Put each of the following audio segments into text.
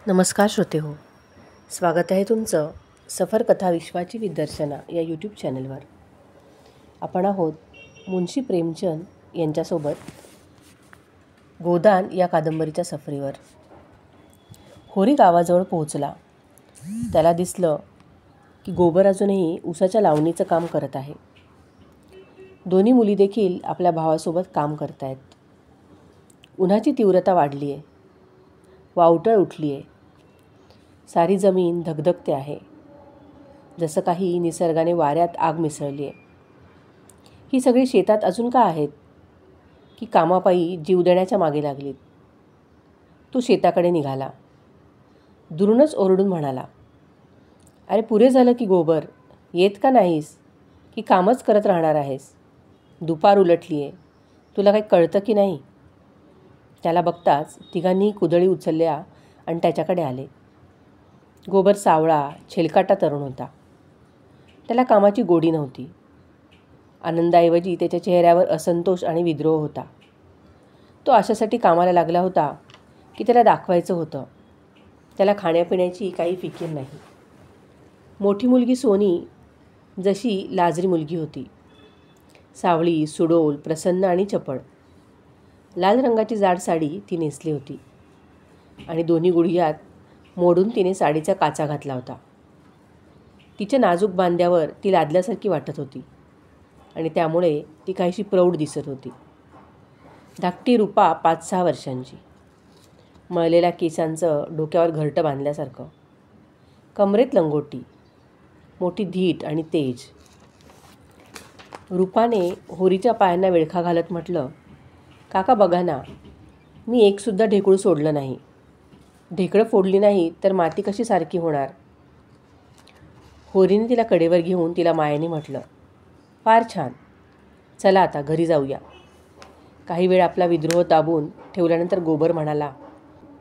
नमस्कार श्रोते हो, स्वागत आहे तुमचं सफर कथा विश्वाची विदर्शना या यूट्यूब चॅनलवर. आपण आहोत मुंशी प्रेमचंद यांच्यासोबत गोदान या कादंबरीच्या सफरीवर. होरी गावाजवळ पोहोचला. त्याला दिसलं की गोबर अजूनही ऊसाच्या लावणीचं काम करत आहे. दोन्ही मुली देखील आपल्या भावासोबत काम करत आहेत. उन्हाची तीव्रता वाढली आहे. वावटळ उठली आहे. सारी जमीन धगधगते आहे, जसं काही निसर्गाने वाऱ्यात आग मिसळली आहे. ही सगळी शेतात अजून का आहेत की कामापायी जीव देण्याच्या मागे लागलीत? तो शेताकडे निघाला. दुरूनच ओरडून म्हणाला, अरे पुरे झालं की गोबर, येत का नाहीस की कामच करत राहणार आहेस? दुपार उलटली आहे, तुला काही कळतं की नाही? त्याला बघताच तिघांनी कुदळी उचलल्या आणि त्याच्याकडे आले. गोबर सावळा छेलकाटा तरुण होता. त्याला कामाची गोडी नव्हती. आनंदाऐवजी त्याच्या चेहऱ्यावर असंतोष आणि विद्रोह होता. तो अशासाठी कामाला लागला होता की त्याला दाखवायचं होतं त्याला खाण्यापिण्याची काही फिकीर नाही. मोठी मुलगी सोनी जशी लाजरी मुलगी होती. सावळी, सुडोल, प्रसन्न आणि चपळ. लाल रंगाची जाड साडी ती नेसली होती आणि दोन्ही गुडघ्यात मोडून तिने साडीचा काचा घातला होता. तिच्या नाजूक बांध्यावर ती लादल्यासारखी वाटत होती आणि त्यामुळे ती काहीशी प्रौढ दिसत होती. धाकटी रूपा 5-6 वर्षांची. मळलेल्या केसांचं डोक्यावर घरटं बांधल्यासारखं. कमरेत लंगोटी. मोठी धीट आणि तेज. रूपाने होरीच्या पायांना विळखा घालत म्हटलं, काका बघा ना, मी एकसुद्धा ढेकूळ सोडलं नाही. ढेकळं फोडली नाही तर माती कशी सारखी होणार? होरीने तिला कडेवर घेऊन तिला मायेने म्हटलं, फार छान, चला आता घरी जाऊया. काही वेळ आपला विद्रोह दाबून ठेवल्यानंतर गोबर म्हणाला,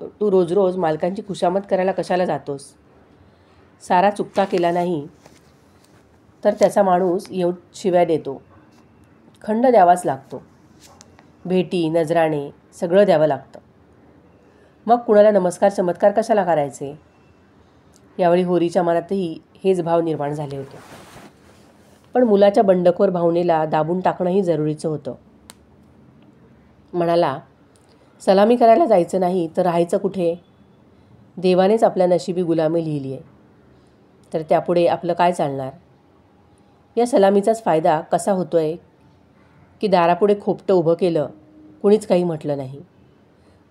तू रोज रोज मालकांची खुशामत करायला कशाला जातोस? सारा चुकता केला नाही तर त्याचा माणूस येऊन शिव्या देतो. खंड द्यावाच लागतो. भेटी, नजराणे सगळं द्यावं लागतं. मग कुणाला नमस्कार चमत्कार कशाला करायचे? यावेळी होरीच्या मनातही हेच भाव निर्माण झाले होते. पण मुलाच्या बंडखोर भावनेला दाबून टाकणंही जरुरीचं होतं. म्हणाला, सलामी करायला जायचं नाही तर राहायचं कुठे? देवानेच आपल्या नशिबी गुलामी लिहिली आहे, तर त्यापुढे आपलं काय चालणार? या सलामीचाच फायदा कसा होतोय की दारापुढे खोपटं उभं केलं, कुणीच काही म्हटलं नाही.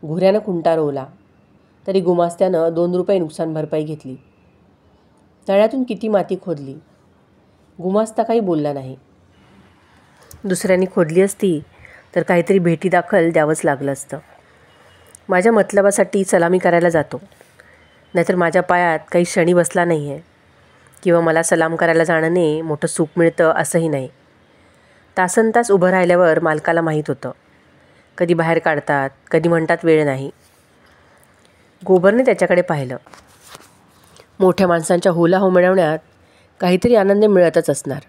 घुऱ्यानं खुंटा रोवला तरी गुमास्त्यानं 2 रुपये नुकसान भरपाई घेतली. तळ्यातून किती माती खोदली, गुमास्ता काही बोलला नाही. दुसऱ्यांनी खोदली असती तर काहीतरी भेटी दाखल द्यावंच लागलं असतं. माझ्या मतलबासाठी सलामी करायला जातो, नाहीतर माझ्या पायात काही शनी बसला नाही आहे किंवा मला सलाम करायला जाण्याने मोठं सुख मिळतं असंही नाही. तासनतास उभं राहिल्यावर मालकाला माहीत होतं. कधी बाहेर काढतात, कधी म्हणतात वेळ नाही. गोबरने त्याच्याकडे पाहिलं. मोठ्या माणसांच्या होला हो मिळवण्यात काहीतरी आनंद मिळतच असणार.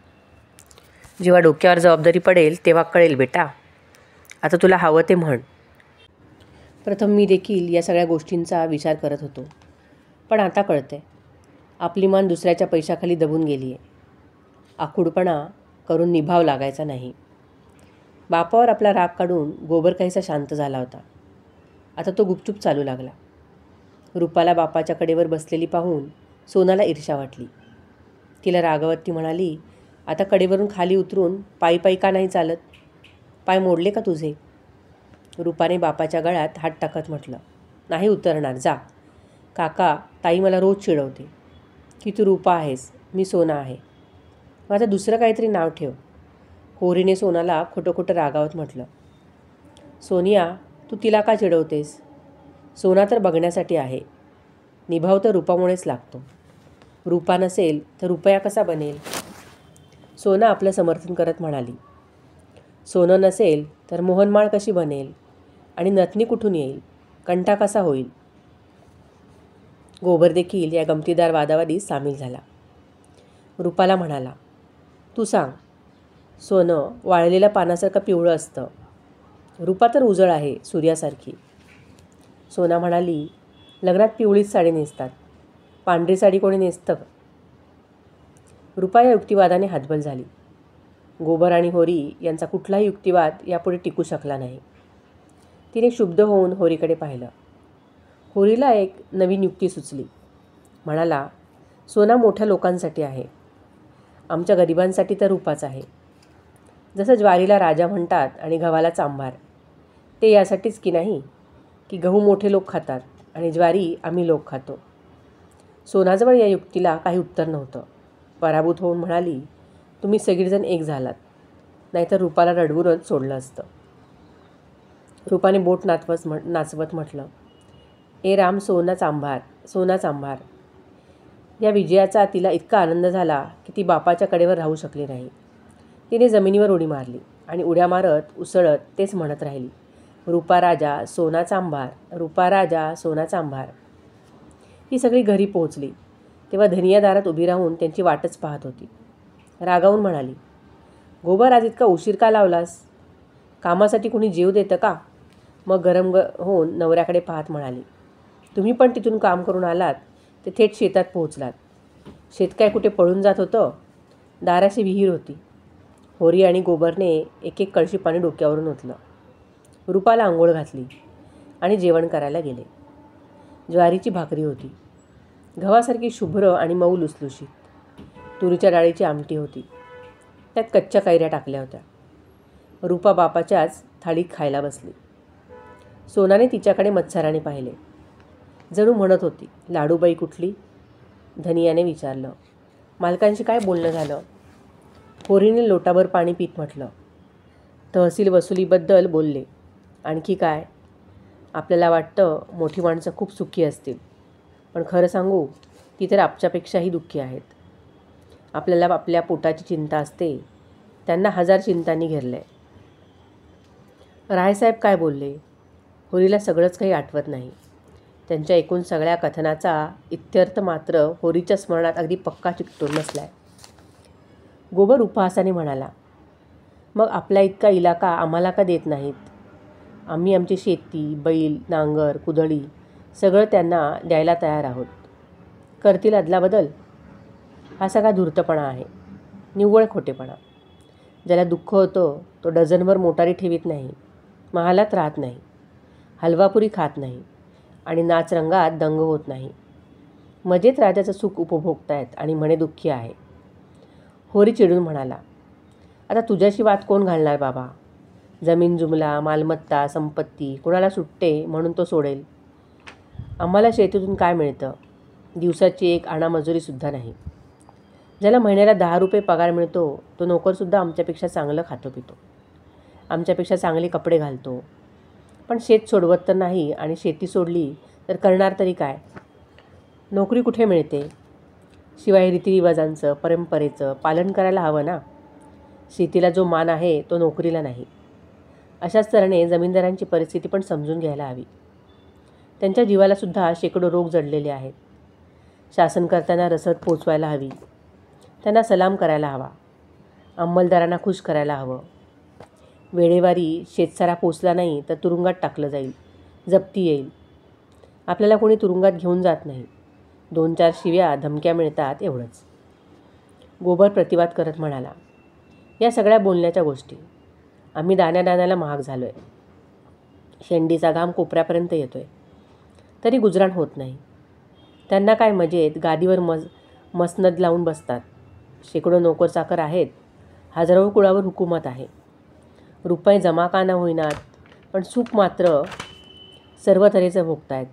जेव्हा डोक्यावर जबाबदारी पडेल तेव्हा कळेल बेटा. आता तुला हवं ते म्हण. प्रथम मी देखील या सगळ्या गोष्टींचा विचार करत होतो, पण आता कळतंय. आपली मान दुसऱ्याच्या पैशाखाली दबून गेली आहे. आखूडपणा करून निभाव लागायचा नाही. बापावर आपला राग काढून गोबर काहीसा शांत झाला होता. आता तो गुपचूप चालू लागला. रूपाला बापाच्या कडेवर बसलेली पाहून सोनाला ईर्ष्या वाटली. तिला रागावत ती म्हणाली, आता कडेवरून खाली उतरून पायी पायी का नाही चालत? पाय मोडले का तुझे? रूपाने बापाच्या गळ्यात हात टाकत म्हटलं, नाही उतरणार, जा. काका, ताई मला रोज चिडवते की तू रूपा आहेस, मी सोना आहे. मग आता दुसरं काहीतरी नाव ठेव. होरीने सोनाला खोटं खोटं रागावत म्हटलं, सोनिया, तू तिला का चिडवतेस? सोना तर बघण्यासाठी आहे. निभाव तर रूपामुळेच लागतो. रूपा नसेल तर रुपया कसा बनेल? सोना आपलं समर्थन करत म्हणाली, सोनं नसेल तर मोहनमाळ कशी बनेल? आणि नथनी कुठून येईल? कंठा कसा होईल? गोबर देखील या गमतीदार वादावादीत सामील झाला. रूपाला म्हणाला, तू सांग, सोनं वाळलेल्या पानासारखं पिवळं असतं. रूपा तर उजळ आहे, सूर्यासारखी. सोना म्हणाली, लग्नात पिवळीच साडी नेसतात, पांढरी साडी कोणी नेसतं? रुपा या युक्तिवादाने हतबल झाली. गोबर आणि होरी यांचा कुठलाही युक्तिवाद यापुढे टिकू शकला नाही. तिने क्षुब्ध होऊन होरीकडे पाहिलं. होरीला एक नवीन युक्ती सुचली. म्हणाला, सोना मोठ्या लोकांसाठी आहे, आमच्या गरिबांसाठी तर रुपाच आहे. जसं ज्वारीला राजा म्हणतात आणि गव्हाला चांभार, ते यासाठीच की नाही की गहू मोठे लोक खातात आणि ज्वारी आम्ही लोक खातो. सोनाजवळ या युक्तीला काही उत्तर नव्हतं. पराभूत होऊन म्हणाली, तुम्ही सगळीजण एक झालात, नाहीतर रुपाला रडवूनच सोडलं असतं. रुपाने बोट नाचवत म्हटलं, ए राम, सोना चांभार, सोना चांभार. या विजयाचा तिला इतका आनंद झाला की ती बापाच्या कडेवर राहू शकली नाही. तिने जमिनीवर उडी मारली आणि उड्या मारत उसळत तेच म्हणत राहिली, रुपा राजा सोना चांभार, रुपा राजा सोना चांभार. ही सगळी घरी पोहोचली तेव्हा धनिया दारात उभी राहून त्यांची वाटच पाहत होती. रागावून म्हणाली, गोबर, आज इतका उशीर का लावलास? कामासाठी कोणी जीव देतं का? मग गरम होऊन नवऱ्याकडे पाहत म्हणाली, तुम्ही पण तिथून काम करून आलात ते थेट शेतात पोहोचलात. शेत काय कुठे पळून जात होतं? दाराशी विहीर होती. होरी आणि गोबरने एक एक कळशी पाणी डोक्यावरून ओतलं. रुपाला आंघोळ घातली आणि जेवण करायला गेले. ज्वारीची भाकरी होती, गव्हासारखी शुभ्र आणि मऊ लुसलुशीत. तुरीच्या डाळीची आमटी होती, त्यात कच्च्या कैऱ्या टाकल्या होत्या. रुपा बापाच्याच थाळीत खायला बसली. सोनाने तिच्याकडे मत्सराने पाहिले. जणू म्हणत होती, लाडूबाई कुठली? धनियाने विचारलं, मालकांशी काय बोलणं झालं? होरीने लोटाभर पाणी पीत म्हटलं, तहसील वसुलीबद्दल बोलले. आणखी काय? आपल्याला वाटतं मोठी माणसं खूप सुखी असतील, पण खरं सांगू ती तर आमच्यापेक्षाही दुःखी आहेत. आपल्याला आपल्या पोटाची चिंता असते, त्यांना 1000 चिंतांनी घेरलं आहे. रायसाहेब काय बोलले? होरीला सगळंच काही आठवत नाही. त्यांच्या एकूण सगळ्या कथनाचा इत्यर्थ मात्र होरीच्या स्मरणात अगदी पक्का चिकटून बसला आहे. गोबर उपहासाने म्हणाला, मग आपला इतका इलाका आम्हाला का देत नाहीत? आम्ही आमची शेती, बैल, नांगर, कुदळी सगळं त्यांना द्यायला तयार आहोत. करतील अदलाबदल? हा सगळा धूर्तपणा आहे, निव्वळ खोटेपणा. ज्याला दुःख होतं तो डझनभर मोटारी ठेवीत नाही, महालात राहत नाही, हलवापुरी खात नाही आणि नाचरंगात दंग होत नाही. मजेत राजाचं सुख उपभोगतायत आणि म्हणे दुःखी आहे. होरी चिडून म्हणाला, आता तुझ्याशी वाद कोण घालणार बाबा? जमीन जुमला, मालमत्ता, संपत्ती कुणाला सुटते म्हणून तो सोडेल. आम्हाला शेतीतून काय मिळतं? दिवसाची एक आणा मजुरीसुद्धा नाही. ज्याला महिन्याला 10 रुपये पगार मिळतो तो नोकरसुद्धा आमच्यापेक्षा चांगलं खातो पितो, आमच्यापेक्षा चांगले कपडे घालतो. पण शेत सोडवत तर नाही आणि शेती सोडली तर करणार तरी काय? नोकरी कुठे मिळते? शिवाय रीतिरिवाजांचं, परंपरेचं पालन करायला हवं ना. शेतीला जो मान आहे तो नोकरीला नाही. अशाच तऱ्हेने जमीनदारांची परिस्थिती पण समजून घ्यायला हवी. त्यांच्या जीवालासुद्धा शेकडो रोग जडलेले आहेत. शासन करताना रसद पोचवायला हवी, त्यांना सलाम करायला हवा, अंमलदारांना खुश करायला हवं. वेळेवारी शेतसारा पोचला नाही तर तुरुंगात टाकलं जाईल, जप्ती येईल. आपल्याला कोणी तुरुंगात घेऊन जात नाही, 2-4 शिव्या धमक्या मिळतात एवढंच. गोबर प्रतिवाद करत म्हणाला, या सगळ्या बोलण्याच्या गोष्टी. आम्ही दाण्यादाण्याला महाग झालो आहे. शेंडीचा घाम कोपऱ्यापर्यंत येतो आहे, तरी गुजराण होत नाही. त्यांना काय मजेत गादीवर मसनद लावून बसतात. शेकडो नोकरचाकर आहेत, हजारो कुळावर हुकूमत आहे. रुपये जमा का न होईनात, पण सुख मात्र सर्व तऱ्हेचं भोगतायत.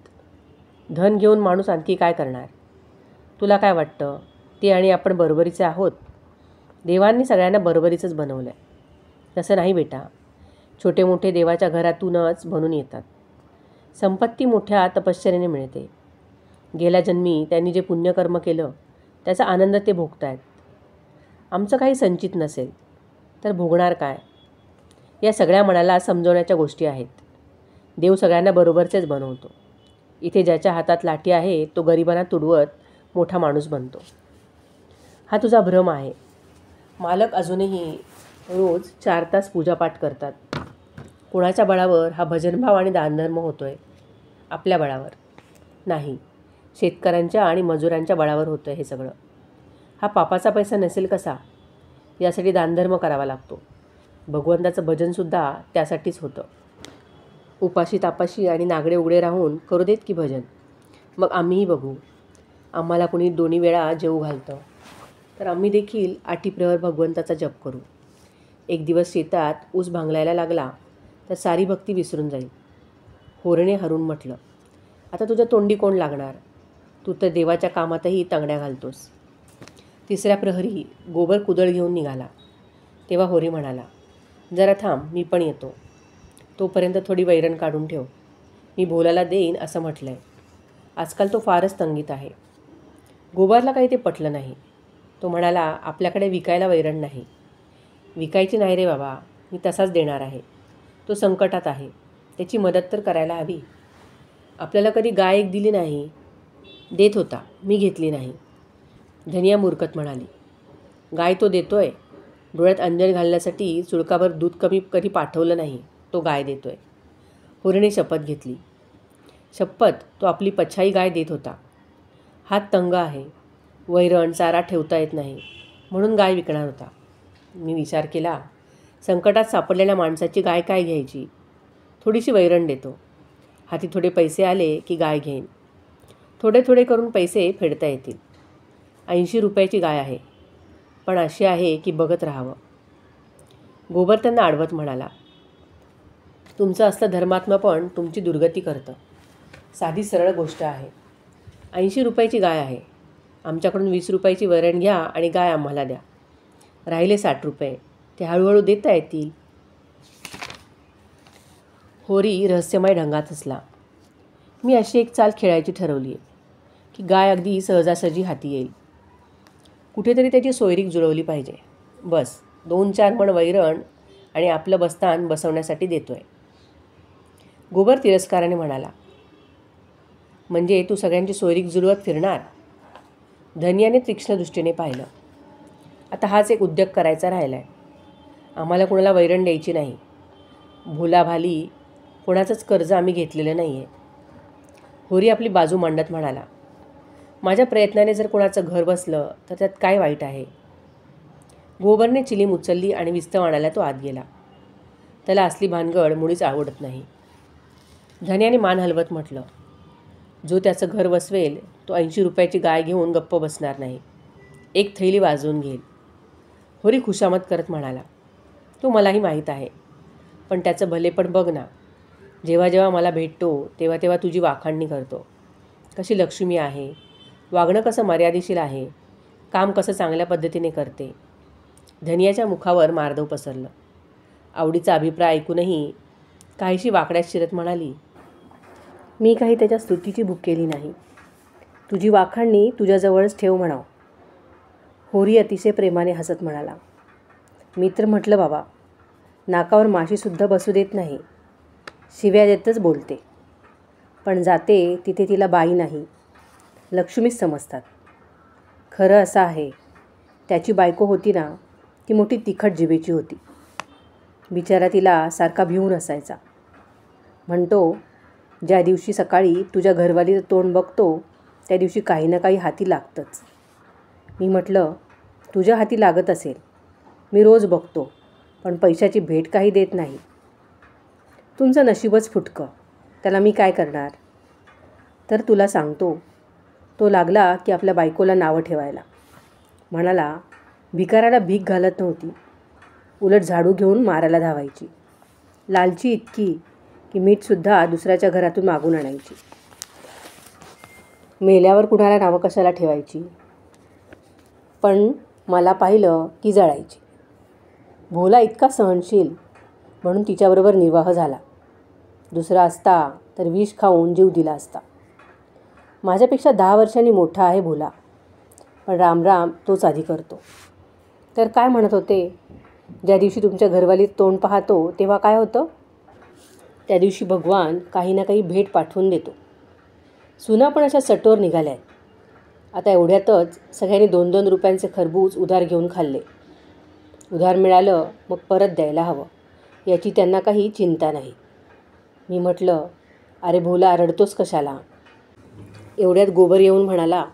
धन घेऊन माणूस आणखी काय करणार? तुला काय वाटतं, ते आणि आपण बरोबरीचे आहोत? देवांनी सगळ्यांना बरोबरीचंच बनवलं आहे. तसं नाही बेटा, छोटे मोठे देवाच्या घरातूनच बनून येतात. संपत्ती मोठ्या तपश्चर्येने मिळते. गेल्या जन्मी त्यांनी जे पुण्यकर्म केलं त्याचा आनंद ते भोगतायत. आमचं काही संचित नसेल तर भोगणार काय? या सगळ्या मनाला समजवण्याच्या गोष्टी आहेत. देव सगळ्यांना बरोबरचेच बनवतो. इथे ज्याच्या हातात लाठी आहे तो गरिबांना तुडवत मोठा माणूस बनतो. हा तुझा भ्रम आहे. मालक अजूनही रोज 4 तास पूजापाठ करतात. कोणाच्या बळावर हा भजनभाव आणि दानधर्म होतोय? आपल्या बळावर. नाही, शेतकऱ्यांच्या आणि मजुरांच्या बळावर होतं हे सगळं. हा पापाचा पैसा नसेल कसा? यासाठी दानधर्म करावा लागतो. भगवंताचं भजनसुद्धा त्यासाठीच होतं. उपाशी तापाशी आणि नागडे उघडे राहून करू देत की भजन. मग आम्हीही बघू. आम्हाला कुणी 2 वेळा जेवू घालतं तर आम्ही देखील 8 प्रहर भगवंताचा जप करू. एक दिवस शेतात ऊस भांगलायला लागला तर सारी भक्ती विसरून जाईल. होरणे हरून म्हटलं, आता तुझ्या तोंडी कोण लागणार? तू तर देवाच्या कामातही तंगड्या घालतोस. 3ऱ्या प्रहरी गोबर कुदळ घेऊन निघाला. तेव्हा होरी म्हणाला, जरा थांब, मी पण येतो. तोपर्यंत थोडी वैरण काढून ठेव. मी भोलाला देईन असं म्हटलं आहे. आजकाल तो फारच तंगीत आहे. गोबरला काही ते पटलं नाही. तो म्हणाला, आपल्याकडे विकायला वैरण नाही. विकायची नाही रे बाबा, मी तसाच देणार आहे. तो संकटात आहे, त्याची मदत तर करायला हवी. आपल्याला कधी गाय एक दिली नाही. देत होता, मी घेतली नाही. धनिया मूर्खत म्हणाली, गाय तो देतोय. डोळ्यात अंजन घालण्यासाठी चुळकाभर दूध कमी कधी पाठवलं नाही. तो गाय देतोय. होरीने शपथ घेतली. शपथ, तो आपली पछाई गाय देत होता. हात तंग आहे, वैरण चारा ठेवता येत नाही, म्हणून गाय विकणार होता. मी विचार केला, संकटात सापडलेल्या माणसाची गाय काय घ्यायची? थोडीशी वैरण देतो. हाती थोडे पैसे आले की गाय घेईन. थोडे थोडे करून पैसे फेडता येतील. 80 रुपयाची गाय आहे, पण अशी आहे की बघत राहावं. गोबर त्यांना आडवत म्हणाला, तुमचं असलं धर्मात्मा पण तुमची दुर्गती करतं. साधी सरळ गोष्ट आहे. 80 रुपयाची गाय आहे. आमच्याकडून 20 रुपयाची वैरण घ्या आणि गाय आम्हाला द्या. राहिले 60 रुपये, ते हळूहळू देता येतील. होरी रहस्यमय ढंगात हसला. मी अशी एक चाल खेळायची ठरवली आहे की गाय अगदी सहजासहजी हाती येईल. कुठेतरी त्याची सोयरीक जुळवली पाहिजे. बस 2-4 मण वैरण आणि आपलं बस्तान बसवण्यासाठी देतोय. गोबर तिरस्काराने म्हणाला, म्हणजे तू सगळ्यांची सोयरीक जुळवत फिरणार? धनियाने तीक्ष्ण दृष्टीने पाहिलं. आता हाच एक उद्योग करायचा राहिला आहे. आम्हाला कोणाला वैरण द्यायची नाही. भोलाभाली कोणाचंच कर्ज आम्ही घेतलेलं नाही आहे. होरी आपली बाजू मांडत म्हणाला, माझ्या प्रयत्नाने जर कोणाचं घर बसलं तर त्यात काय वाईट आहे? गोबरने चिलीम उचलली आणि विस्तव आणायला तो आत गेला. त्याला असली भानगड मुळीच आवडत नाही. धन्याने मान हलवत म्हटलं, जो त्याचं घर बसवेल तो 80 रुपयाची गाय घेऊन गप्प बसणार नाही. एक थैली वाजवून घेईल. होरी खुशामत करत म्हणाला, तो मलाही माहीत आहे, पण त्याचं भलेपण बघ ना. जेव्हा जेव्हा मला भेटतो तेव्हा तेव्हा तुझी वाखाणणी करतो. कशी लक्ष्मी आहे, वागणं कसं मर्यादेशीर आहे, काम कसं चांगल्या पद्धतीने करते. धनियाच्या मुखावर मार्दव पसरलं. आवडीचा अभिप्राय ऐकूनही काहीशी वाकड्यात शिरत म्हणाली, मी काही त्याच्या स्तुतीची भूक केली नाही. तुझी वाखाणणी तुझ्याजवळच ठेव म्हणावं. होरी अतिशय प्रेमाने हसत म्हणाला, मी तर म्हटलं बाबा, नाकावर माशीसुद्धा बसू देत नाही. शिव्या देतच बोलते. पण जाते तिथे तिला बाई नाही, लक्ष्मीच समजतात. खरं असं आहे, त्याची बायको होती ना, ती मोठी तिखट जिभेची होती. बिचारा तिला सारखा भिवून असायचा. म्हणतो, ज्या दिवशी सकाळी तुझ्या घरवालीचं तोंड बघतो त्या दिवशी काही ना काही हाती लागतंच. मी म्हटलं, तुझ्या हाती लागत असेल, मी रोज बघतो, पण पैशाची भेट काही देत नाही. तुमचं नशीबच फुटकं, त्याला मी काय करणार? तर तुला सांगतो, तो लागला की आपल्या बायकोला नावं ठेवायला. म्हणाला, भिकाऱ्याला भीक घालत नव्हती, उलट झाडू घेऊन मारायला धावायची. लालची इतकी की मीठसुद्धा दुसऱ्याच्या घरातून मागून आणायची. मेल्यावर कुणाला नावं कशाला ठेवायची, पण मला पाहिलं की जळायची. भोला इतका सहनशील म्हणून तिच्याबरोबर निर्वाह झाला. दुसरा असता तर विष खाऊन जीव दिला असता. माझ्यापेक्षा 10 वर्षांनी मोठा आहे भोला, पण रामराम तोच आधी करतो. तर काय म्हणत होते, ज्या दिवशी तुमच्या घरवालीत तोंड पाहतो तेव्हा काय होतं? त्या दिवशी भगवान काही ना काही भेट पाठवून देतो. सुना पण अशा सटोर निघाल्या आहेत. आता एवढ्यातच सगळ्यांनी 2-2 रुपयांचे खरबूज उधार घेऊन खाल्ले. उधार मिळालं मग परत द्यायला हवं याची त्यांना काही चिंता नाही. मी म्हटलं, अरे भोला, रडतोस कशाला? एवढ्यात गोबर येऊन म्हणाला,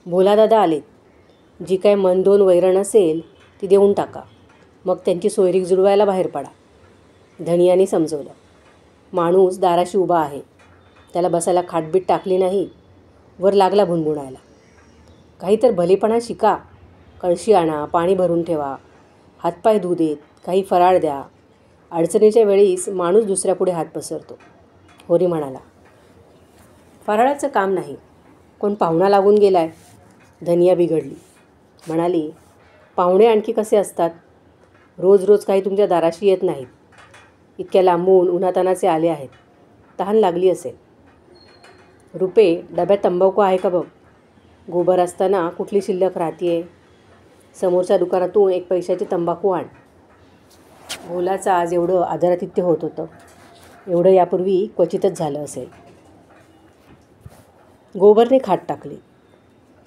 भोलादादा आलेत. जी काय मन दोन वैरण असेल ती देऊन टाका, मग त्यांची सोयरीक जुळवायला बाहेर पडा. धनियाने समजवलं. माणूस दाराशी उभा आहे. त्याला बसायला खाटबीट टाकली नाही. वर लागला भुणभुणायला. काही तर भलेपणा शिका. कळशी आणा, पाणी भरून ठेवा, हातपाय धुऊ देत, काही फराळ द्या. अडचणीच्या वेळीस माणूस दुसऱ्यापुढे हात पसरतो. होरी म्हणाला, फराळाचं काम नाही, कोण पाहुणा लागून गेलाय. धनिया बिघडली. म्हणाली, पाहुणे आणखी कसे असतात? रोज रोज काही तुमच्या दाराशी येत नाहीत. इतक्या लांबून उन्हातानाचे आले आहेत. तहान लागली असेल. रुपे, डब्यात तंबाखू आहे का बघ. गोबर असताना कुठली शिल्लक राहतीये. समोरच्या दुकानातून एक पैशाची तंबाखू आण. भोलाचं आज एवढं आदरातिथ्य होत होतं. एवढं यापूर्वी क्वचितच झालं असेल. गोबरने खाट टाकली.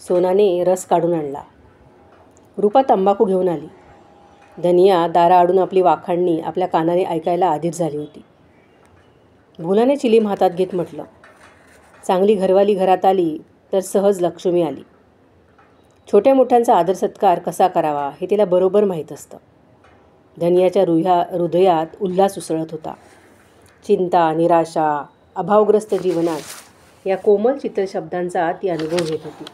सोनाने रस काढून आणला. रुपा तंबाखू घेऊन आली. धनिया दाराआडून आपली वाखाणणी आपल्या कानाने ऐकायला अधीर झाली होती. भोलाने चिलीम हातात घेत म्हटलं, चांगली घरवाली घरात आली तर सहज लक्ष्मी आली. छोट्या मोठ्यांचा आदर सत्कार कसा करावा हे तिला बरोबर माहीत असतं. धनियाच्या हृदयात उल्हास उसळत होता. चिंता, निराशा, अभावग्रस्त जीवनात या कोमल चित्र शब्दांचा ती अनुभव घेत होती.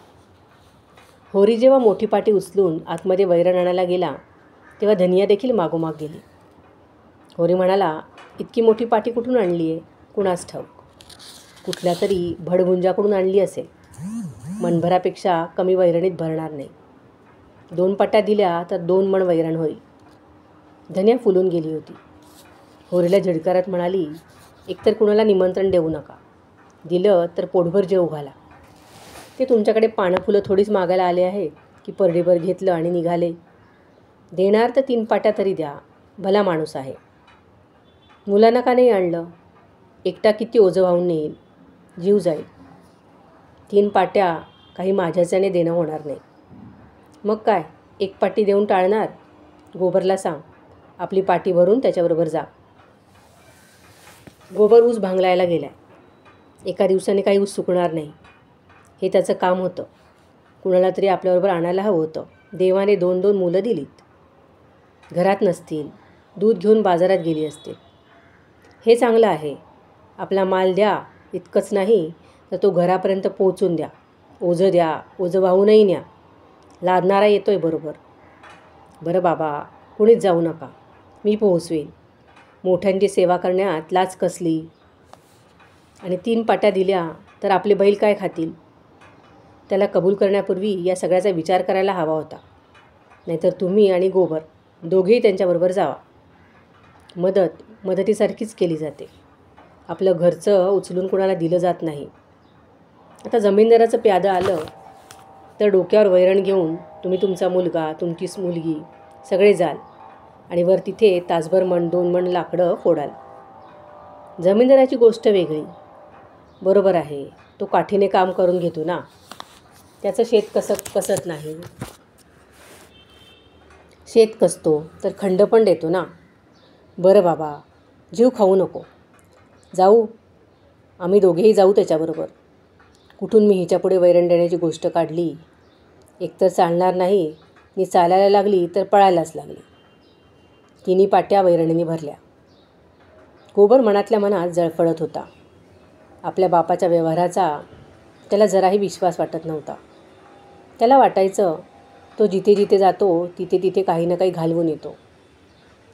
होरी जेव्हा मोठी पाटी उचलून आतमध्ये वैरण आणायला गेला तेव्हा धनिया देखील मागोमाग गेली. होरी म्हणाला, इतकी मोठी पाटी कुठून आणली आहे? कुणास ठाऊक. कुठल्या तरी भडगुंजाकडून आणली असेल. मनभरापेक्षा कमी वैरणीत भरणार नाही. 2 पाट्या दिल्या तर 2 मण वैरण होईल. धनिया फुलून गेली होती. होरीला झिडकारत म्हणाली, एकतर कुणाला निमंत्रण देऊ नका. दिलं तर पोटभर जेवू घाला. ते तुमच्याकडे पानं फुलं थोडीच मागायला आले आहे की परडीभर घेतलं आणि निघाले. देणार तर 3 पाट्या तरी द्या. भला माणूस आहे. मुलांना का नाही आणलं? एकटा किती ओझं वाहून नेईल. जीव जाईल. 3 पाट्या काही माझ्याच्याने देणं होणार नाही. मग काय, 1 पाटी देऊन टाळणार? गोबरला सांग, आपली पाटी भरून त्याच्याबरोबर जा. गोबर ऊस भांगलायला गेलाय. एका दिवसाने काही ऊस सुकणार नाही. हे त्याचं काम होतं. कुणाला तरी आपल्याबरोबर आणायला हवं होतं. देवाने 2-2 मुलं दिलीत. घरात नसतील, दूध घेऊन बाजारात गेली असतील. हे चांगलं आहे. आपला माल द्या, इतकंच नाही तर तो घरापर्यंत पोहोचून द्या. ओझं द्या, ओझं वाहूनही न्या. लादणारा येतोय बरोबर. बरं बाबा, कुणीच जाऊ नका, मी पोहोचवेन. मोठ्यांची सेवा करण्यात लाज कसली. आणि 3 पाट्या दिल्या तर आपले बैल काय खातील? त्याला कबूल करण्यापूर्वी या सगळ्याचा विचार करायला हवा होता. नाहीतर तुम्ही आणि गोबर दोघेही त्यांच्याबरोबर जावा. मदतीसारखीच केली जाते. आपलं घरचं उचलून कोणाला दिलं जात नाही. आता जमीनदाराचं प्यादं आलं तर डोक्यावर वैरण घेऊन तुम्ही, तुमचा मुलगा, तुमची मुलगी सगळे जाल आणि वर तिथे तासभर 2 मण लाकडं फोडाल. जमीनदाराची गोष्ट वेगळी. बरोबर आहे, तो काठीने काम करून घेतो ना. त्याचं शेत कसत नाही. शेत कसतो तर खंड पण देतो ना. बरं बाबा, जीव खाऊ नको. जाऊ, आम्ही दोघेही जाऊ त्याच्याबरोबर. कुठून मी हिच्यापुढे वैरण देण्याची गोष्ट काढली. एकतर चालणार नाही, मी चालायला लागली तर पळायलाच लागली. 3 पाट्या वैरणीने भरल्या. गोबर मनातल्या मनात जळफळत होता. आपल्या बापाच्या व्यवहाराचा त्याला जराही विश्वास वाटत नव्हता. त्याला वाटायचं तो जिथे जिथे जातो तिथे तिथे काही ना काही घालवून येतो.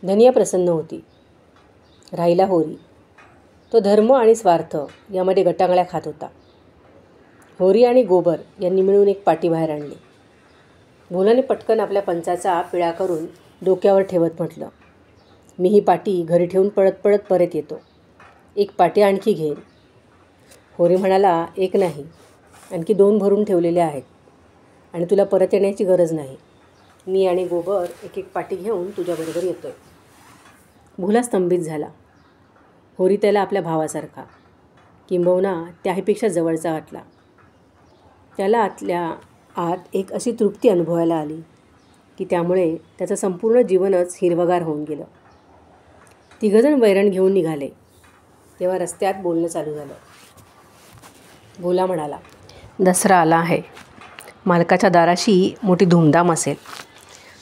धनिया प्रसन्न होती. राहिला होरी. तो धर्म आणि स्वार्थ यामध्ये गटांगळ्या खात होता. होरी आणि गोबर यांनी मिळून 1 पाटी बाहेर आणली. भोलाने पटकन आपल्या पंचाचा पिळा करून डोक्यावर ठेवत म्हटलं, मी ही पाटी घरी ठेवून पळत परत येतो. 1 पाटी आणखी घेईन. होरी म्हणाला, 1 नाही, आणखी 2 भरून ठेवलेले आहेत आणि तुला परत येण्याची गरज नाही. मी आणि गोबर 1-1 पाटी घेऊन तुझ्याबरोबर येतोय. भोला स्तंभित झाला. होरी त्याला आपल्या भावासारखा, किंबहुना त्याहीपेक्षा जवळचा वाटला. त्याला आतल्या आत एक अशी तृप्ती अनुभवायला आली की त्यामुळे त्याचं संपूर्ण जीवनच हिरवगार होऊन गेलं. 3 जण वैरण घेऊन निघाले तेव्हा रस्त्यात बोलणं चालू झालं. भोला म्हणाला, दसरा आला आहे. मालकाच्या दाराशी मोठी धूमधाम असेल.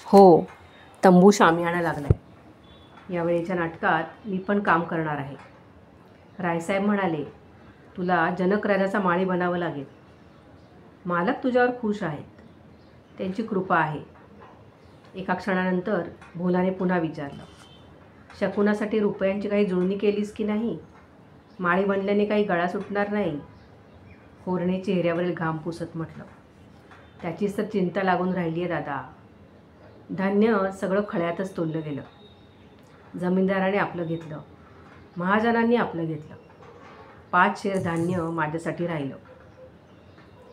हो, तंबू शामियाना लागला आहे. यावेळेच्या नाटकात मी पण काम करणार आहे. रायसाहेब म्हणाले, तुला जनक राजाचा माळी बनावं लागेल. मालक तुझ्यावर खुश आहेत. त्यांची कृपा आहे. एका क्षणानंतर भोलाने पुन्हा विचारलं, शकुनासाठी रुपयांची काही जुळणी केलीस की नाही? माळी बनल्याने काही गळा सुटणार नाही. कोरणे चेहऱ्यावरील घाम पुसत म्हटलं, त्याचीच तर चिंता लागून राहिली आहे दादा. धान्य सगळं खळ्यातच तोललं गेलं. जमीनदाराने आपलं घेतलं, महाजनांनी आपलं घेतलं. 5 शेर धान्य माझ्यासाठी राहिलं.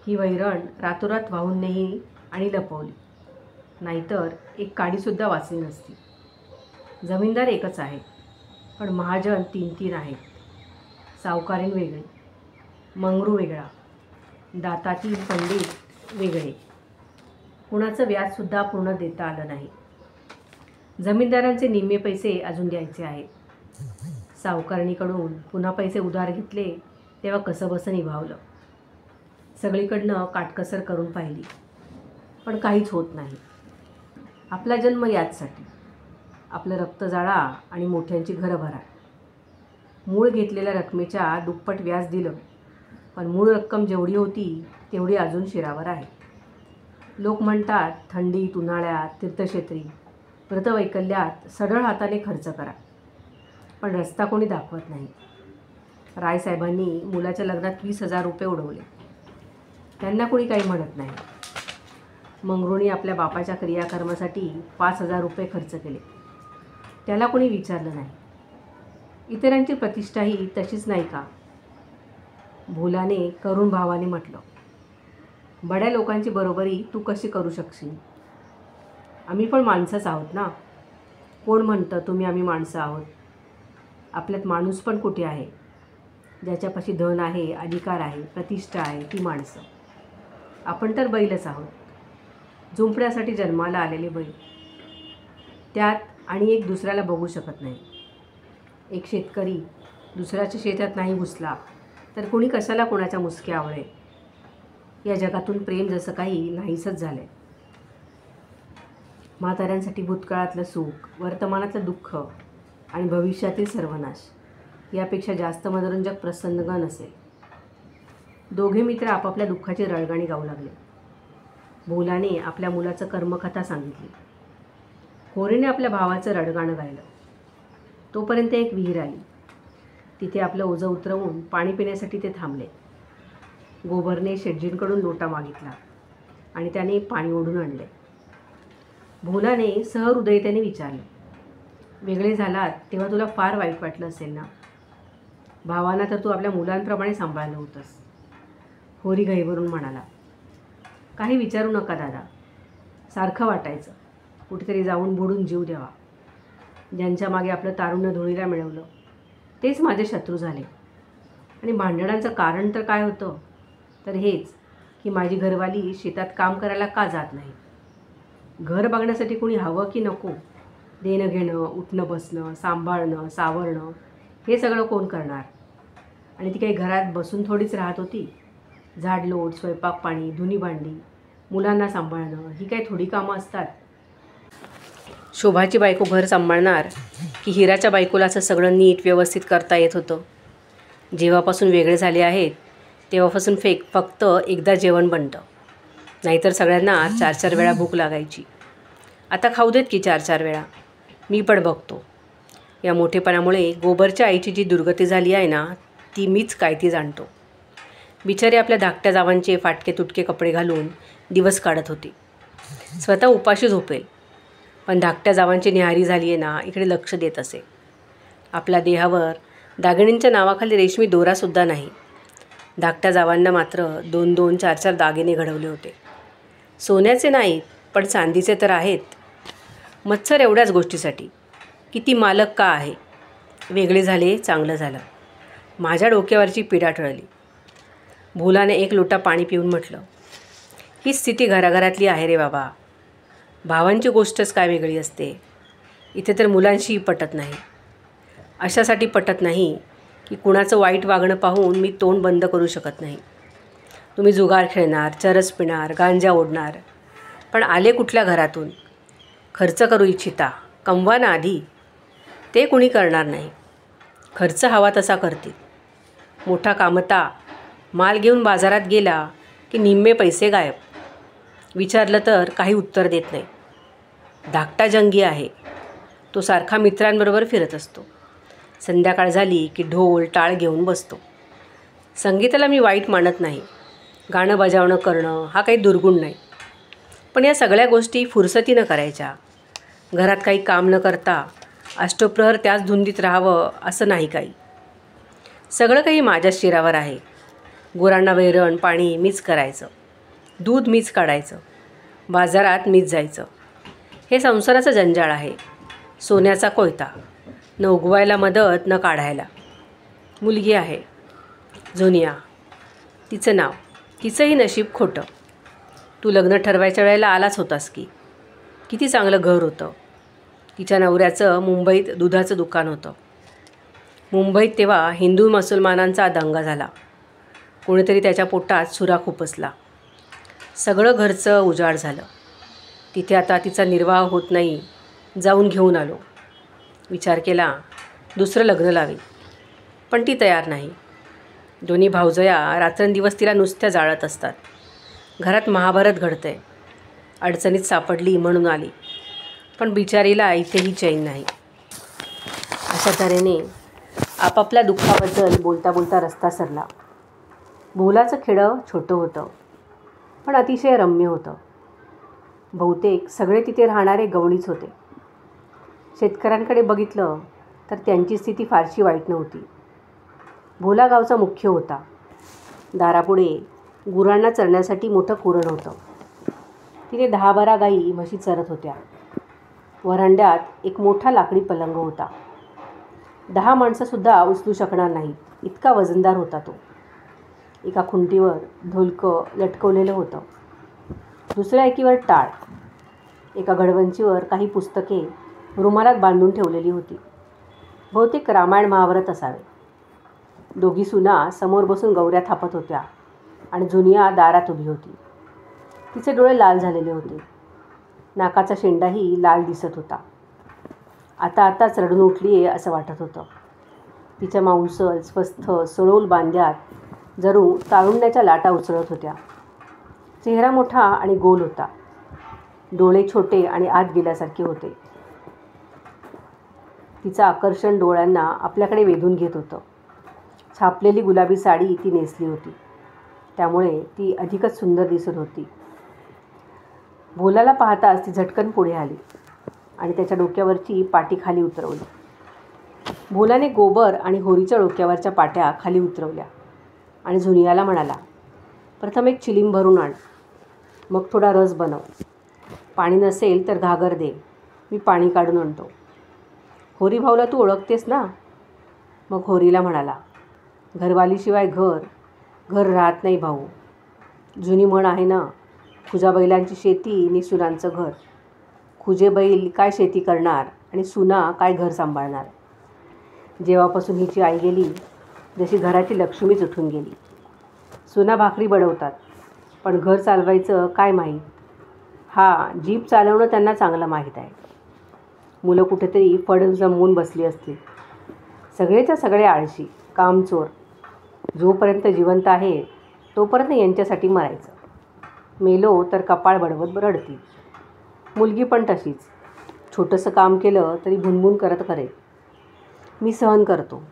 ही वैरण रातोरात वाहून नेली आणि लपवली, नाहीतर एक काडीसुद्धा वाचली नसती. जमीनदार एकच आहे, पण महाजन 3 आहेत. सावकारीण वेगळी, मंगरू वेगळा, दातातील पंडित वेगळे. कुणाचं व्याजसुद्धा पूर्ण देता आलं नाही. जमीनदारांचे निम्मे पैसे अजून द्यायचे आहेत. सावकारणीकडून पुन्हा पैसे उधार घेतले तेव्हा कसंबसं निभावलं. सगळीकडनं काटकसर करून पाहिली, पण काहीच होत नाही. आपला जन्म याचसाठी, आपलं रक्त जाळा आणि मोठ्यांची घरं भरा. मूळ घेतलेल्या रकमेच्या दुप्पट व्याज दिलं, पण मूळ रक्कम जेवढी होती तेवढी अजून शिरावर आहे. लोक म्हणतात, थंडीत, उन्हाळ्यात, तीर्थक्षेत्री, व्रतवैकल्यात सरळ हाताने खर्च करा, पण रस्ता कोणी दाखवत नाही. रायसाहेबांनी मुलाच्या लग्नात 20,000 रुपये उडवले. त्यांना कोणी काही म्हणत नाही. मंगरूने आपल्या बापाच्या क्रियाकर्मासाठी 5,000 रुपये खर्च केले. त्याला कोणी विचारलं नाही. इतरांची प्रतिष्ठाही तशीच नाही का? भोलाने करुण भावाने म्हटलं, बड्या लोकांची बरोबरी तू कशी करू शकशील? आम्ही पण माणसंच आहोत ना. कोण म्हणतं आम्ही माणसं आहोत? आपल्यात माणूस पण कुठे आहे? ज्याच्यापाशी धन आहे, अधिकार आहे, प्रतिष्ठा आहे, ती माणसं. आपण तर बैलच आहोत, झुंपण्यासाठी जन्माला आलेले बैल. त्यात आणि एक दुसऱ्याला बघू शकत नाही. एक शेतकरी दुसऱ्याच्या शेतात नाही घुसला तर कोणी कशाला कोणाच्या मुसक्या आवळेल? या जगातून प्रेम जसं काही नाहीसंच झालं आहे. म्हाताऱ्यांसाठी भूतकाळातलं सुख, वर्तमानातलं दुःख आणि भविष्यातील सर्वनाश यापेक्षा जास्त मनोरंजक प्रसंग नसेल. दोघे मित्र आपापल्या दुःखाची रळगाणी गाऊ लागले. भोलाने आपल्या मुलाचं कर्मकथा सांगितली. होरीने आपल्या भावाचं रडगाणं गायलं. तोपर्यंत एक विहीर आली. तिथे आपलं ओझं उतरवून पाणी पिण्यासाठी ते थांबले. गोबरने शेटजींकडून लोटा मागितला आणि त्याने पाणी ओढून आणले. भोलाने सहृदयतेने विचारले, वेगळे झालात तेव्हा तुला फार वाईट वाटलं असेल ना? भावांना तर तू आपल्या मुलांप्रमाणे सांभाळलं होतंस. होरी घाईभरून म्हणाला, काही विचारू नका दादा. सारखं वाटायचं कुठेतरी जाऊन बुडून जीव द्यावा. ज्यांच्या मागे आपलं तारुण्य धुळीला मिळवलं तेच माझे शत्रू झाले. आणि भांडणांचं कारण तर काय होतं? तर हेच की माझी घरवाली शेतात काम करायला का जात नाही. घर बघण्यासाठी कोणी हवं की नको? देणं घेणं, उठणं बसणं, सांभाळणं, सावरणं हे सगळं कोण करणार? आणि ती काही घरात बसून थोडीच राहत होती. झाडलोट, स्वयंपाक पाणी, धुणी भांडी, मुलांना सांभाळणं ही काही थोडी कामं असतात. शोभाची बायको घर सांभाळणार की हिराच्या बायकोला असं सगळं नीट व्यवस्थित करता येत होतं? जेव्हापासून वेगळे झाले आहेत तेव्हापासून फक्त एकदा जेवण बनतं, नाहीतर सगळ्यांना 4-4 वेळा भूक लागायची. आता खाऊ देत की 4-4 वेळा. मी पण बघतो. या मोठेपणामुळे गोबरच्या आईची जी दुर्गती झाली आहे ना, ती मीच काय ती जाणतो. बिचारे आपल्या धाकट्या जावांचे फाटके तुटके कपडे घालून दिवस काढत होती. स्वतः उपाशी झोपेल, पण धाकट्या जावांची न्याहारी झाली आहे ना, इकडे लक्ष देत असे. आपल्या देहावर दागिन्यांच्या नावाखाली रेशमी दोरासुद्धा नाही. धाकट्या जावांना मात्र 2-2, 4-4 दागिने घडवले होते. सोन्याचे नाहीत, पण चांदीचे तर आहेत. मत्सर एवढ्याच गोष्टीसाठी की ती मालक का आहे? वेगळे झाले, चांगलं झालं. माझ्या डोक्यावरची पिढा टळली. भोलाने एक लोटा पाणी पिऊन म्हटलं, ही स्थिती घराघरातली आहे रे बाबा. भावांची गोष्टच काय वेगळी असते. इथे तर मुलांशीही पटत नाही. अशासाठी पटत नाही की कुणाचं वाईट वागणं पाहून मी तोंड बंद करू शकत नाही. तुम्ही जुगार खेळणार, चरस पिणार, गांजा ओढणार, पण आले कुठल्या घरातून? खर्च करू इच्छिता, कमवा ना आधी. ते कुणी करणार नाही. खर्च हवा तसा करतील. मोठा कामता माल घेऊन बाजारात गेला की निम्मे पैसे गायब. विचारलं तर काही उत्तर देत नाही. धाकटा जंगी आहे. तो सारखा मित्रांबरोबर फिरत असतो. संध्याकाळ झाली की ढोल टाळ घेऊन बसतो. संगीताला मी वाईट मानत नाही. गाणं बजावणं करणं हा काही दुर्गुण नाही. पण या सगळ्या गोष्टी फुरसतीनं करायच्या. घरात काही काम न करता अष्टप्रहर त्याच धुंदीत राहावं असं नाही काही. सगळं काही माझ्याच शिरावर आहे. गुरांना वैरण पाणी मीच करायचं, दूध मीच काढायचं, बाजारात मीच जायचं. हे संसाराचं जंजाळ आहे. सोन्याचा कोयता, न उगवायला मदत न काढायला. मुलगी आहे झोनिया, तिचं नाव. तिचंही नशीब खोटं. तू लग्न ठरवायच्या वेळेला आलाच होतास की. किती चांगलं घर होतं. तिच्या नवऱ्याचं मुंबईत दुधाचं दुकान होतं. मुंबईत तेव्हा हिंदू मुसलमानांचा दंगा झाला. कोणीतरी त्याच्या पोटात सुरा खुपसला. सगळं घरचं उजाड झालं. तिथे आता तिचा निर्वाह होत नाही. जाऊन घेऊन आलो. विचार केला दुसरं लग्न लावेल, पण ती तयार नाही. दोन्ही भावजया रात्रंदिवस तिला नुसत्या जाळत असतात. घरात महाभारत घडतंय. अडचणीत सापडली म्हणून आली, पण बिचारीला इथेही चैन नाही. अशा तऱ्हेने आपापल्या दुःखाबद्दल बोलता बोलता रस्ता सरला. भोलाचं खेडं छोटं होतं, पण अतिशय रम्य होतं. बहुतेक सगळे तिथे राहणारे गवळीच होते. शेतकऱ्यांकडे बघितलं तर त्यांची स्थिती फारशी वाईट नव्हती. भोला गावचा मुख्य होता. दारापुढे गुरांना चरण्यासाठी मोठं कुरण होतं. तिथे 10-12 गायी म्हशी चरत होत्या. वरांड्यात एक मोठा लाकडी पलंग होता. 10 माणसंसुद्धा उचलू शकणार नाहीत, इतका वजनदार होता तो. एका खुंटीवर ढोलकं लटकवलेलं होतं. दुसऱ्या एकीवर टाळ. एका घडवंचीवर काही पुस्तके रुमालात बांधून ठेवलेली होती. बहुतेक रामायण महाभारत असावे. दोघी सुना समोर बसून गौऱ्या थापत होत्या आणि झोनिया दारात उभी होती. तिचे डोळे लाल झालेले होते. नाकाचा शेंडाही लाल दिसत होता. आताच रडून उठली आहे असं वाटत होतं. तिच्या मांसल स्वस्थ सळोल बांध्यात जणू तारुण्याच्या लाटा उचलत होत्या. चेहरा मोठा आणि गोल होता. डोळे छोटे आणि आत गेल्यासारखे होते. तिचं आकर्षण डोळ्यांना आपल्याकडे वेधून घेत होतं. छापलेली गुलाबी साडी ती नेसली होती, त्यामुळे ती अधिकच सुंदर दिसत होती. भोलाला पाहताच ती झटकन पुढे आली आणि त्याच्या डोक्यावरची पाटी खाली उतरवली. भोलाने गोबर आणि होरीच्या डोक्यावरच्या पाट्या खाली उतरवल्या आणि झोनियाला म्हणाला, प्रथम एक चिलीम भरून आण, मग थोडा रस बनव. पाणी नसेल तर घागर दे, मी पाणी काढून आणतो. होरी भाऊला तू ओळखतेस ना? मग होरीला म्हणाला, घरवालीशिवाय घर राहत नाही भाऊ. जुनी म्हण आहे ना, खुजा बैलांची शेती नि सुनांचं घर. खुजे बैल काय शेती करणार आणि सुना काय घर सांभाळणार. जेव्हापासून हिची आई गेली, जशी घराची लक्ष्मीच उठून गेली. सुना भाकरी बनवतात, पण घर चालवायचं काय माहीत. जीप चालवणं त्यांना चांगलं माहीत आहे. मुलं कुठेतरी फड जमवून बसली असतील. सगळेच्या सगळे आळशी, कामचोर. जोपर्यंत जिवंत आहे तोपर्यंत यांच्यासाठी मरायचं. मेलो तर कपाळ बडवत रडतील. मुलगी पण तशीच. छोटंसं काम केलं तरी भुनभुन करत करेल. मी सहन करतो,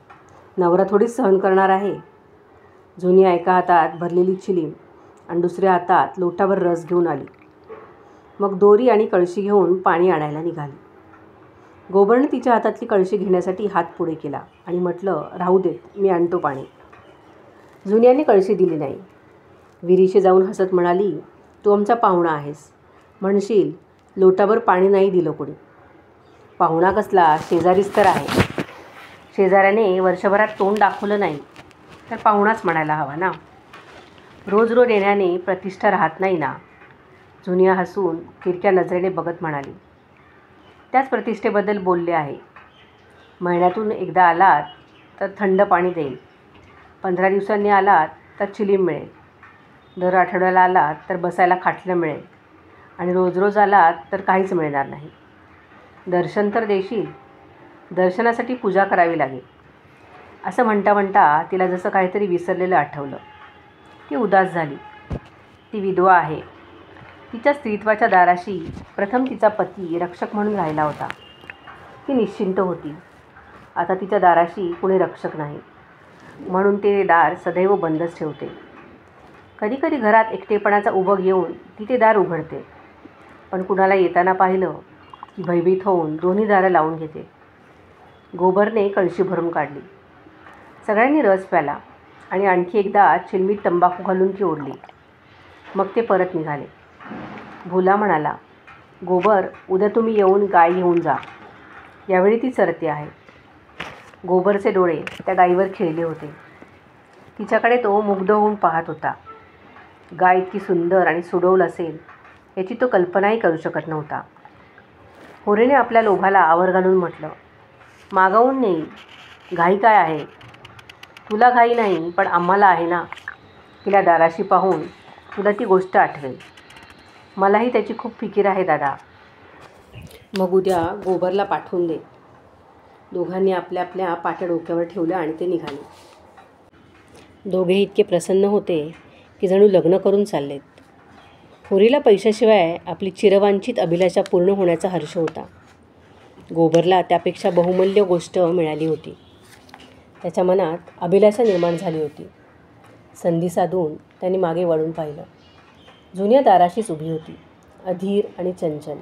नवरा थोडीच सहन करणार आहे. झोनिया एका हातात भरलेली चिलीम आणि दुसऱ्या हातात लोटाभर रस घेऊन आली. मग दोरी आणि कळशी घेऊन पाणी आणायला निघाली. गोबरने तिच्या हातातली कळशी घेण्यासाठी हात पुढे केला आणि म्हटलं, राहू देत, मी आणतो पाणी. झोनियाने कळशी दिली नाही. विहिरीशी जाऊन हसत म्हणाली, तू आमचा पाहुणा आहेस. म्हणशील लोटाभर पाणी नाही दिलं कोणी. पाहुणा कसला, शेजारीच तर आहे. शेजाऱ्याने वर्षभरात तोंड दाखवलं नाही तर पाहुणाच म्हणायला हवा ना. रोज येण्याने प्रतिष्ठा राहत नाही ना. झोनिया हसून तिरक्या नजरेने बघत म्हणाली, त्याच प्रतिष्ठेबद्दल बोलले आहे. महिन्यातून एकदा आलात तर थंड पाणी देईल. 15 दिवसांनी आलात तर चिलीम मिळेल. दर आठवड्याला आलात तर बसायला खाटलं मिळेल आणि रोज रोज आलात तर काहीच मिळणार नाही. दर्शन तर देशील, दर्शनासाठी पूजा करावी लागेल. असं म्हणता म्हणता तिला जसं काहीतरी विसरलेलं आठवलं. ती उदास झाली. ती विधवा आहे. तिच्या स्त्रीत्वाच्या दाराशी प्रथम तिचा पती रक्षक म्हणून राहिला होता. ती निश्चिंत होती. आता तिच्या दाराशी कुणी रक्षक नाही, म्हणून ते दार सदैव बंदच ठेवते. कधीकधी घरात एकटेपणाचा उबग येऊन ती ते दार उघडते, पण कुणाला येताना पाहिलं की भयभीत होऊन दोन्ही दारं लावून घेते. गोबरने कळशी भरून काढली. सगळ्यांनी रस प्याला आणि आणखी एकदा चिलमीत तंबाखू घालून ती ओढली. मग ते परत निघाले. भोला म्हणाला, गोबर, उद्या तुम्ही येऊन गाय घेऊन जा. यावेळी ती चरते आहे. गोबरचे डोळे त्या गायीवर खिळले होते. तिच्याकडे तो मुग्ध होऊन पाहत होता. गाय इतकी सुंदर आणि सुडौल असेल याची तो कल्पनाही करू शकत नव्हता. होरीने आपल्या लोभाला आवर घालून म्हटलं, मागवून नेईल. घाई काय आहे? तुला घाई नाही, पण आम्हाला आहे ना. तिला दाराशी पाहून तुला ती गोष्ट आठवेल. मलाही त्याची खूप फिकीर आहे दादा. मग उद्या गोबरला पाठवून दे. दोघांनी आपल्या आपल्या पाट्या डोक्यावर ठेवल्या आणि ते निघाले. दोघे इतके प्रसन्न होते की जणू लग्न करून चाललेत. होरीला पैशाशिवाय आपली चिरवांछित अभिलाषा पूर्ण होण्याचा हर्ष होता. गोबरला त्यापेक्षा बहुमूल्य गोष्ट मिळाली होती. त्याच्या मनात अभिलाषा निर्माण झाली होती. संधी साधून त्यांनी मागे वळून पाहिलं. जुन्या दाराशीच उभी होती, अधीर आणि चंचल.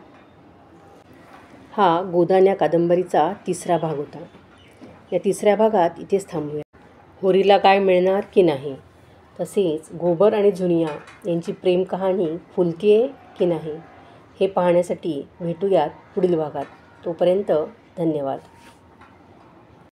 हा गोदान या कादंबरीचा 3रा भाग होता. या 3ऱ्या भागात इथेच थांबूया. होरीला काय मिळणार की नाही, तसेच गोबर आणि जुनिया यांची प्रेम कहाणी फुलतीये की नाही हे पाहण्यासाठी भेटूयात पुढील भागात. तोपर्यंत धन्यवाद.